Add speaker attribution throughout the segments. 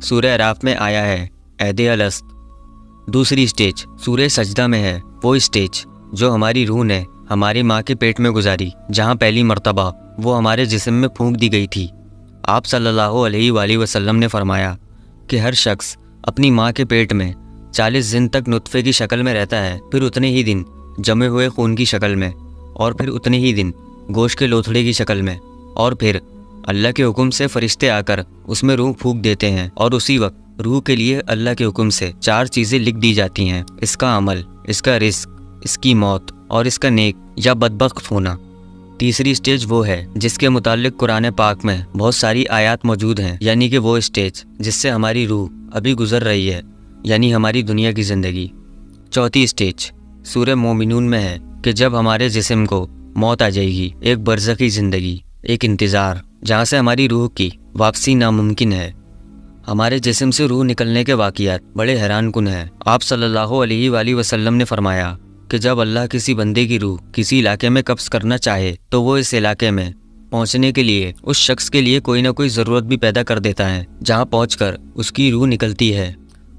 Speaker 1: سورہ اعراف میں آیا ہے عہد الست۔ دوسری اسٹیج سورہ سجدہ میں ہے، وہ اسٹیج جو ہماری روح نے ہماری ماں کے پیٹ میں گزاری، جہاں پہلی مرتبہ وہ ہمارے جسم میں پھونک دی گئی تھی۔ آپ صلی اللہ علیہ وآلہ وسلم نے فرمایا کہ ہر شخص اپنی ماں کے پیٹ میں 40 دن تک نطفے کی شکل میں رہتا ہے، پھر اتنے ہی دن جمے ہوئے خون کی شکل میں، اور پھر اتنے ہی دن گوشت کے لوتھڑے کی شکل میں، اور پھر اللہ کے حکم سے فرشتے آ کر اس میں روح پھونک دیتے ہیں، اور اسی وقت روح کے لیے اللہ کے حکم سے 4 چیزیں لکھ دی جاتی ہیں: اس کا عمل، اس کا رزق، اس کی موت، اور اس کا نیک یا بدبخت ہونا۔ تیسری اسٹیج وہ ہے جس کے متعلق قرآن پاک میں بہت ساری آیات موجود ہیں، یعنی کہ وہ اسٹیج جس سے ہماری روح ابھی گزر رہی ہے، یعنی ہماری دنیا کی زندگی۔ چوتھی اسٹیج سورہ مومنون میں ہے کہ جب ہمارے جسم کو موت آ جائے گی، ایک برزخی زندگی، ایک انتظار جہاں سے ہماری روح کی واپسی ناممکن ہے۔ ہمارے جسم سے روح نکلنے کے واقعات بڑے حیران کن ہیں۔ آپ صلی اللہ علیہ وآلہ وسلم نے فرمایا کہ جب اللہ کسی بندے کی روح کسی علاقے میں قبض کرنا چاہے تو وہ اس علاقے میں پہنچنے کے لیے اس شخص کے لیے کوئی نہ کوئی ضرورت بھی پیدا کر دیتا ہے، جہاں پہنچ کر اس کی روح نکلتی ہے۔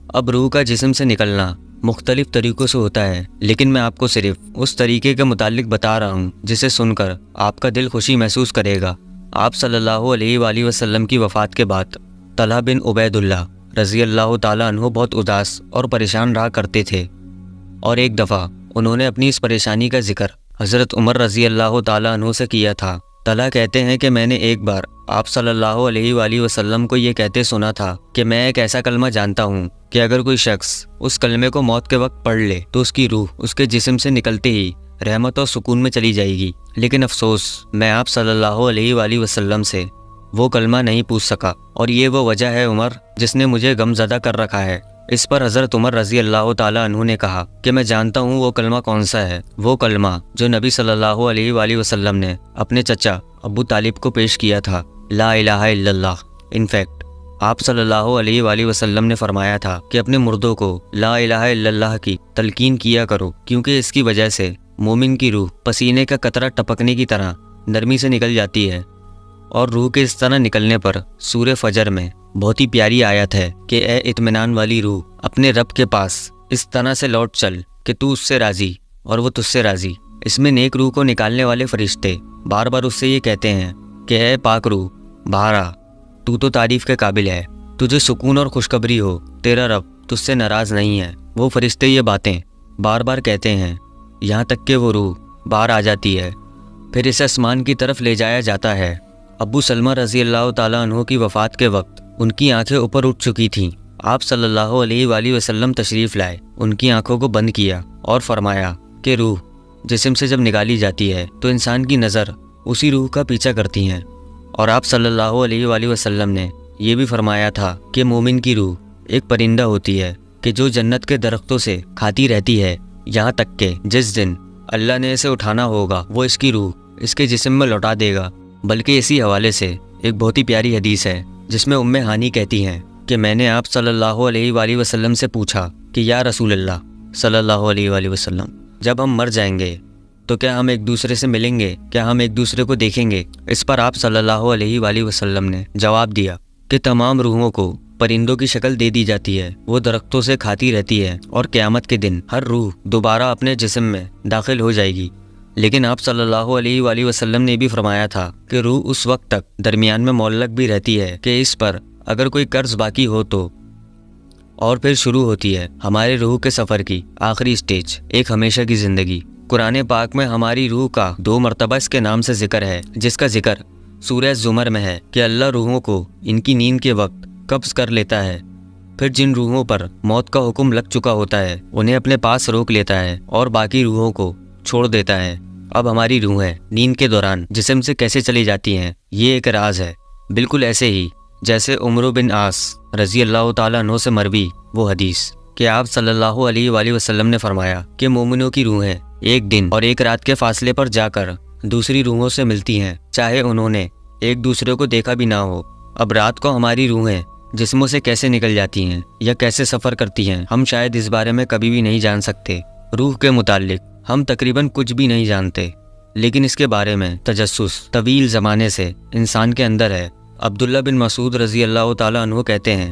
Speaker 1: اب روح کا جسم سے نکلنا مختلف طریقوں سے ہوتا ہے، لیکن میں آپ کو صرف اس طریقے کے متعلق بتا رہا ہوں جسے سن کر آپ کا دل خوشی محسوس کرے گا۔ آپ صلی اللہ علیہ وآلہ وسلم کی وفات کے بعد طلحہ بن عبید اللہ رضی اللہ تعالیٰ عنہ بہت اداس اور پریشان رہا کرتے تھے، اور ایک دفعہ انہوں نے اپنی اس پریشانی کا ذکر حضرت عمر رضی اللہ تعالیٰ عنہ سے کیا تھا۔ طلحہ کہتے ہیں کہ میں نے ایک بار آپ صلی اللہ علیہ وآلہ وسلم کو یہ کہتے سنا تھا کہ میں ایک ایسا کلمہ جانتا ہوں کہ اگر کوئی شخص اس کلمے کو موت کے وقت پڑھ لے تو اس کی روح اس کے جسم سے نکلتے ہی رحمت اور سکون میں چلی جائے گی، لیکن افسوس میں آپ صلی اللہ علیہ وآلہ وسلم سے وہ کلمہ نہیں پوچھ سکا، اور یہ وہ وجہ ہے عمر جس نے مجھے غم زدہ کر رکھا ہے۔ اس پر حضرت عمر رضی اللہ تعالیٰ عنہ نے کہا کہ میں جانتا ہوں وہ کلمہ کون سا ہے، وہ کلمہ جو نبی صلی اللہ علیہ وآلہ وسلم نے اپنے چچا ابو طالب کو پیش کیا تھا، لا الہ الا اللہ۔ انفیکٹ آپ صلی اللہ علیہ وآلہ وسلم نے فرمایا تھا کہ اپنے مردوں کو لا الہ الا اللہ کی تلقین کیا کرو، کیونکہ اس کی وجہ سے مومن کی روح پسینے کا قطرہ ٹپکنے کی طرح نرمی سے نکل جاتی ہے۔ اور روح کے اس طرح نکلنے پر سورہ فجر میں بہت ہی پیاری آیت ہے کہ اے اطمینان والی روح، اپنے رب کے پاس اس طرح سے لوٹ چل کہ تو اس سے راضی اور وہ تجھ سے راضی۔ اس میں نیک روح کو نکالنے والے فرشتے بار بار اس سے یہ کہتے ہیں کہ اے پاک روح باہر آ، تو تعریف کے قابل ہے، تجھے سکون اور خوشخبری ہو، تیرا رب تجھ سے ناراض نہیں ہے۔ وہ فرشتے یہ باتیں بار بار کہتے ہیں یہاں تک کہ وہ روح باہر آ جاتی ہے، پھر اسے آسمان کی طرف لے جایا جاتا ہے۔ ابو سلمہ رضی اللہ تعالیٰ عنہ کی وفات کے وقت ان کی آنکھیں اوپر اٹھ چکی تھیں۔ آپ صلی اللہ علیہ وآلہ وسلم تشریف لائے، ان کی آنکھوں کو بند کیا اور فرمایا کہ روح جسم سے جب نکالی جاتی ہے تو انسان کی نظر اسی روح کا پیچھا کرتی ہیں، اور آپ صلی اللہ علیہ وآلہ وسلم نے یہ بھی فرمایا تھا کہ مومن کی روح ایک پرندہ ہوتی ہے کہ جو جنت کے درختوں سے کھاتی رہتی ہے، یہاں تک کہ جس دن اللہ نے اسے اٹھانا ہوگا وہ اس کی روح اس کے جسم میں لوٹا دے گا۔ بلکہ اسی حوالے سے ایک بہت ہی پیاری حدیث ہے جس میں ام ہانی کہتی ہیں کہ میں نے آپ صلی اللہ علیہ وآلہ وسلم سے پوچھا کہ یا رسول اللہ صلی اللہ علیہ وآلہ وسلم، جب ہم مر جائیں گے تو کیا ہم ایک دوسرے سے ملیں گے؟ کیا ہم ایک دوسرے کو دیکھیں گے؟ اس پر آپ صلی اللہ علیہ وآلہ وسلم نے جواب دیا کہ تمام روحوں کو پرندوں کی شکل دے دی جاتی ہے، وہ درختوں سے کھاتی رہتی ہے، اور قیامت کے دن ہر روح دوبارہ اپنے جسم میں داخل ہو جائے گی۔ لیکن آپ صلی اللہ علیہ وآلہ وسلم نے بھی فرمایا تھا کہ روح اس وقت تک درمیان میں معلق بھی رہتی ہے کہ اس پر اگر کوئی قرض باقی ہو تو، اور پھر شروع ہوتی ہے ہمارے روح کے سفر کی آخری اسٹیج، ایک ہمیشہ کی زندگی۔ قرآن پاک میں ہماری روح کا 2 مرتبہ اس کے نام سے ذکر ہے، جس کا ذکر سورہ زمر میں ہے کہ اللہ روحوں کو ان کی نیند کے وقت قبض کر لیتا ہے، پھر جن روحوں پر موت کا حکم لگ چکا ہوتا ہے انہیں اپنے پاس روک لیتا ہے اور باقی روحوں کو چھوڑ دیتا ہے۔ اب ہماری روحیں نیند کے دوران جسم سے کیسے چلی جاتی ہیں، یہ ایک راز ہے، بالکل ایسے ہی جیسے عمرو بن عاص رضی اللہ تعالیٰ عنہ سے مروی وہ حدیث کہ آپ صلی اللہ علیہ وآلہ وسلم نے فرمایا کہ مومنوں کی روحیں ایک دن اور ایک رات کے فاصلے پر جا کر دوسری روحوں سے ملتی ہیں، چاہے انہوں نے ایک دوسرے کو دیکھا بھی نہ ہو۔ اب رات کو ہماری روحیں جسموں سے کیسے نکل جاتی ہیں یا کیسے سفر کرتی ہیں، ہم شاید اس بارے میں کبھی بھی نہیں جان سکتے۔ روح کے متعلق ہم تقریباً کچھ بھی نہیں جانتے، لیکن اس کے بارے میں تجسس طویل زمانے سے انسان کے اندر ہے۔ عبداللہ بن مسعود رضی اللہ تعالیٰ عنہ کہتے ہیں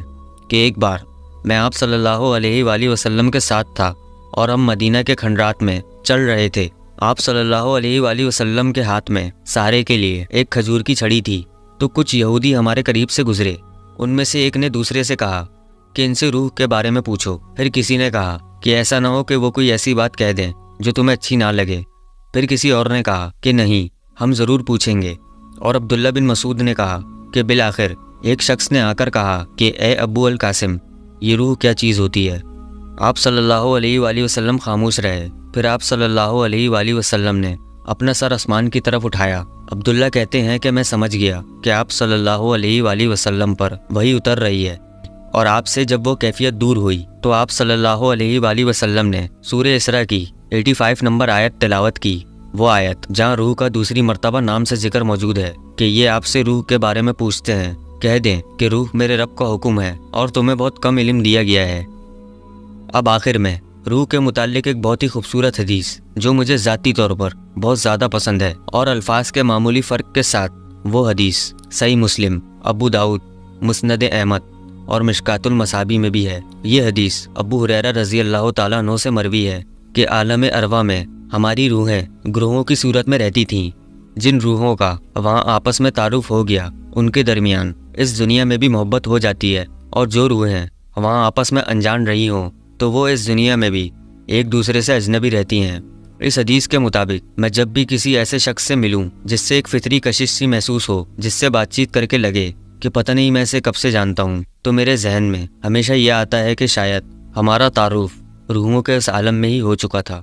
Speaker 1: کہ ایک بار میں آپ صلی اللہ علیہ وآلہ وسلم کے ساتھ تھا اور ہم مدینہ کے کھنڈرات میں چل رہے تھے۔ آپ صلی اللہ علیہ وآلہ وسلم کے ہاتھ میں سہارے کے لیے ایک کھجور کی چھڑی تھی، تو کچھ یہودی ہمارے قریب سے گزرے۔ ان میں سے ایک نے دوسرے سے کہا کہ ان سے روح کے بارے میں پوچھو۔ پھر کسی نے کہا کہ ایسا نہ ہو کہ وہ کوئی ایسی بات کہہ دیں جو تمہیں اچھی نہ لگے۔ پھر کسی اور نے کہا کہ نہیں، ہم ضرور پوچھیں گے۔ اور عبداللہ بن مسعود نے کہا کہ بالآخر ایک شخص نے آ کر کہا کہ اے ابو القاسم، یہ روح کیا چیز ہوتی ہے؟ آپ صلی اللہ علیہ وآلہ وسلم خاموش رہے۔ پھر آپ صلی اللہ علیہ وآلہ وسلم نے اپنا سر آسمان کی طرف اٹھایا۔ عبداللہ کہتے ہیں کہ میں سمجھ گیا کہ آپ صلی اللہ علیہ وآلہ وسلم پر وحی اتر رہی ہے، اور آپ سے جب وہ کیفیت دور ہوئی تو آپ صلی اللہ علیہ وآلہ وسلم نے سورہ اسراء کی 85 نمبر آیت تلاوت کی، وہ آیت جہاں روح کا دوسری مرتبہ نام سے ذکر موجود ہے کہ یہ آپ سے روح کے بارے میں پوچھتے ہیں، کہہ دیں کہ روح میرے رب کا حکم ہے اور تمہیں بہت کم علم دیا گیا ہے۔ اب آخر میں روح کے متعلق ایک بہت ہی خوبصورت حدیث جو مجھے ذاتی طور پر بہت زیادہ پسند ہے، اور الفاظ کے معمولی فرق کے ساتھ وہ حدیث صحیح مسلم، ابو داؤد، مسند احمد اور مشکات المصابیح میں بھی ہے۔ یہ حدیث ابو ہریرہ رضی اللہ تعالیٰ عنہ سے مروی ہے کہ عالم ارواح میں ہماری روحیں گروہوں کی صورت میں رہتی تھیں۔ جن روحوں کا وہاں آپس میں تعارف ہو گیا ان کے درمیان اس دنیا میں بھی محبت ہو جاتی ہے، اور جو روحیں وہاں آپس میں انجان رہی ہوں تو وہ اس دنیا میں بھی ایک دوسرے سے اجنبی رہتی ہیں۔ اس حدیث کے مطابق میں جب بھی کسی ایسے شخص سے ملوں جس سے ایک فطری کشش سی محسوس ہو، جس سے بات چیت کر کے لگے کہ پتہ نہیں میں اسے کب سے جانتا ہوں، تو میرے ذہن میں ہمیشہ یہ آتا ہے کہ شاید ہمارا تعارف روحوں کے اس عالم میں ہی ہو چکا تھا۔